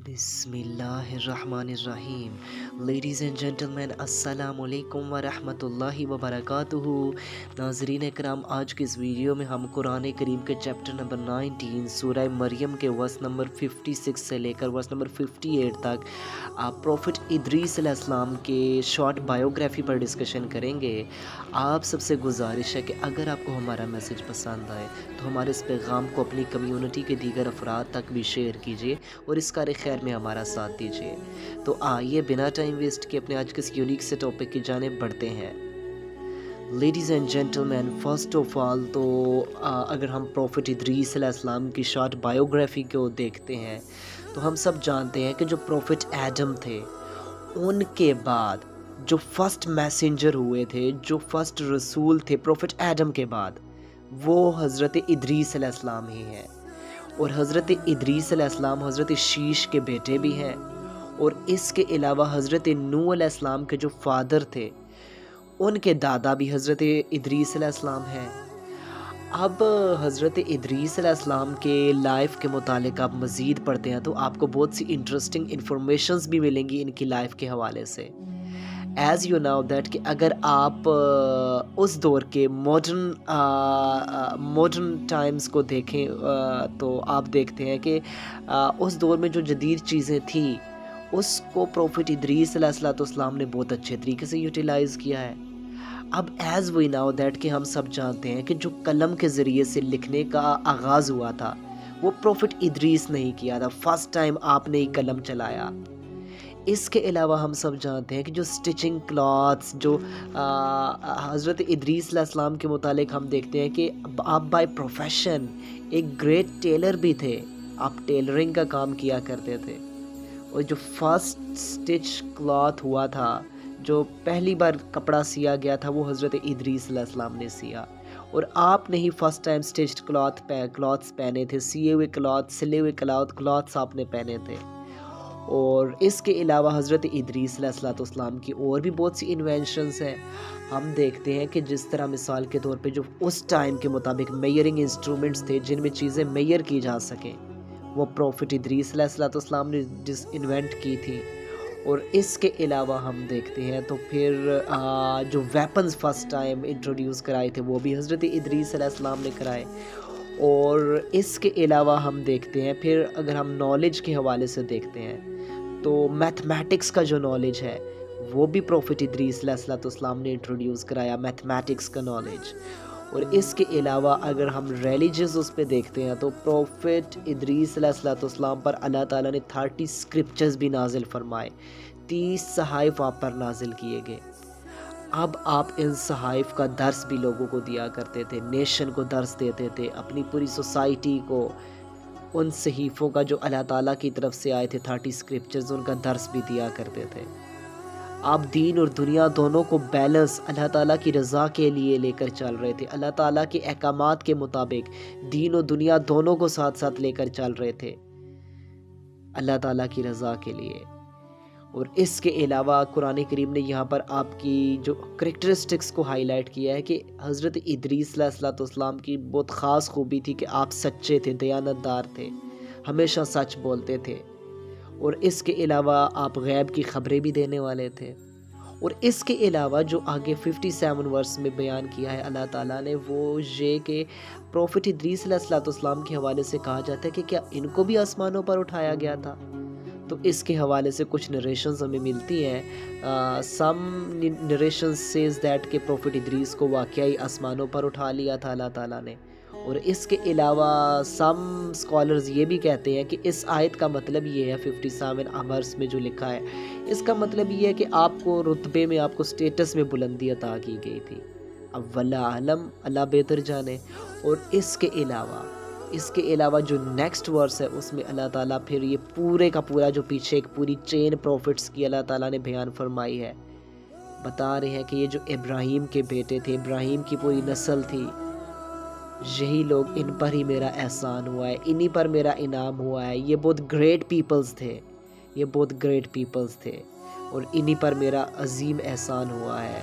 बिस्मिल्लाहिर्रहमानिर्रहीम। Ladies and gentleman, अस्सलाम वालेकुम व रहमतुल्लाहि व बरकातुहू। नाज़रीन इकराम, आज की इस वीडियो में हम कुरान करीम के चैप्टर नंबर 19 सूरह मरियम के वर्स नंबर 56 से लेकर वर्स नंबर 58 तक प्रॉफिट इदरीस अलैहिस्सलाम के शॉर्ट बायोग्राफी पर डिस्कशन करेंगे। आप सबसे गुजारिश है कि अगर आपको हमारा मैसेज पसंद आए तो हमारे इस पैगाम को अपनी कम्युनिटी के दीगर अफराद तक भी शेयर कीजिए और इस कार खैर में हमारा साथ दीजिए। तो आइए बिना टाइम वेस्ट किए अपने आज के इस यूनिक से टॉपिक की जानिब बढ़ते हैं। Ladies and gentleman, first of all तो अगर हम प्रॉफिट इदरीस अलैहिस्सलाम की शॉर्ट बायोग्राफी को देखते हैं तो हम सब जानते हैं कि जो प्रॉफिट एडम थे उनके बाद जो फर्स्ट मैसेंजर हुए थे, जो फर्स्ट रसूल थे प्रॉफिट एडम के बाद, वो हज़रत इदरीस अलैहिस्सलाम ही हैं। और हज़रत इदरीस अलैहिस्सलाम हज़रत शीश के बेटे भी हैं और इसके अलावा हज़रत नूह अलैहिस्सलाम के जो फादर थे उनके दादा भी हज़रत इदरीस अलैहिस्सलाम हैं। अब हज़रत इदरीस अलैहिस्सलाम के लाइफ के मुतालिक आप मज़ीद पढ़ते हैं तो आपको बहुत सी इंटरेस्टिंग इन्फॉर्मेशंस भी मिलेंगी इनकी लाइफ के हवाले से। एज़ यू नो दैट कि अगर आप उस दौर के मॉडर्न टाइम्स को देखें तो आप देखते हैं कि उस दौर में जो जदीद चीज़ें थी उसको प्रॉफिट इदरीस अलैहिस्सलाम ने बहुत अच्छे तरीके से यूटिलाइज़ किया है। अब एज़ वी नाउ दैट कि हम सब जानते हैं कि जो कलम के ज़रिए से लिखने का आगाज़ हुआ था वो प्रॉफिट इदरीस ने ही किया था। फर्स्ट टाइम आपने ही कलम चलाया। इसके अलावा हम सब जानते हैं कि जो स्टिचिंग क्लॉथ्स जो हज़रत इदरीस अलैहिस्सलाम के मुतालिक हम देखते हैं कि आप बाय प्रोफेशन एक ग्रेट टेलर भी थे। आप टेलरिंग का काम किया करते थे और जो फर्स्ट स्टिच क्लॉथ हुआ था, जो पहली बार कपड़ा सिया गया था, वो हज़रत इदरीस अलैहिस्सलाम ने सिया और आपने ही फर्स्ट टाइम स्टिच्ड क्लॉथ्स पहने थे। सिए हुए क्लॉथ, सिले हुए क्लॉथ्स आपने पहने थे। और इसके अलावा हज़रत इदरीस अलैहिस्सलाम की और भी बहुत सी इन्वेंशंस हैं। हम देखते हैं कि जिस तरह मिसाल के तौर पे जो उस टाइम के मुताबिक मेयरिंग इंस्ट्रूमेंट्स थे जिनमें चीज़ें मेयर की जा सकें, वो प्रॉफिट इदरीस अलैहिस्सलाम ने इन्वेंट की थी। और इसके अलावा हम देखते हैं तो फिर जो वेपन्स फर्स्ट टाइम इंट्रोड्यूस कराए थे वो भी हज़रत इदरीस अलैहिस्सलाम ने कराए। और इसके अलावा हम देखते हैं फिर अगर हम नॉलेज के हवाले से देखते हैं तो मैथमेटिक्स का जो नॉलेज है वो भी प्रॉफिट इदरीस अलैहिस्सलाम ने इंट्रोड्यूस कराया, मैथमेटिक्स का नॉलेज। और इसके अलावा अगर हम रिलीजियस उस पे देखते हैं तो प्रॉफिट इदरीस अलैहिस्सलाम पर अल्लाह ताला ने 30 स्क्रिप्चर्स भी नाजिल फरमाए, 30 सहाइफ आप पर नाजिल किए गए। अब आप इन सहाइफ का दर्स भी लोगों को दिया करते थे, नेशन को दर्स देते थे, अपनी पूरी सोसाइटी को उन सहीफ़ों का जो अल्लाह ताला की तरफ से आए थे 30 स्क्रिप्चर्स, उनका दर्स भी दिया करते थे। आप दीन और दुनिया दोनों को बैलेंस अल्लाह ताला की रज़ा के लिए लेकर चल रहे थे। अल्लाह ताला के अहकामात के मुताबिक दीन और दुनिया दोनों को साथ साथ लेकर चल रहे थे अल्लाह ताला की रज़ा के लिए। और इसके अलावा कुरान करीम ने यहाँ पर आपकी जो करेक्टरिस्टिक्स को हाईलाइट किया है कि हज़रत इदरीस अलैहिस्सलाम की बहुत ख़ास खूबी थी कि आप सच्चे थे, दयानतदार थे, हमेशा सच बोलते थे। और इसके अलावा आप गैब की ख़बरें भी देने वाले थे। और इसके अलावा जो आगे 57 वर्स में बयान किया है अल्लाह ताला ने, वो ये कि प्रॉफिट इदरीस अलैहिस्सलाम के हवाले से कहा जाता है कि क्या इनको भी आसमानों पर उठाया गया था। तो इसके हवाले से कुछ नरेशंस हमें मिलती हैं। सम नरेशंस सेज दैट कि प्रॉफिट इदरीस को वाकई आसमानों पर उठा लिया था अल्लाह ताला ने। और इसके अलावा सम स्कॉलर्स ये भी कहते हैं कि इस आयत का मतलब ये है 57 अमर्स में जो लिखा है, इसका मतलब ये है कि आपको रुतबे में, आपको स्टेटस में बुलंदी अता की गई थी। अब वल्लाह आलम, अल्लाह बेहतर जाने। और इसके अलावा जो नेक्स्ट वर्स है उसमें अल्लाह ताला फिर ये पूरे का पूरा जो पीछे एक पूरी चेन प्रॉफिट्स की अल्लाह ताला ने बयान फरमाई है। बता रहे हैं कि ये जो इब्राहीम के बेटे थे, इब्राहीम की पूरी नस्ल थी, यही लोग, इन पर ही मेरा एहसान हुआ है, इन्हीं पर मेरा इनाम हुआ है। ये बहुत ग्रेट पीपल्स थे और इन्हीं पर मेरा अजीम एहसान हुआ है।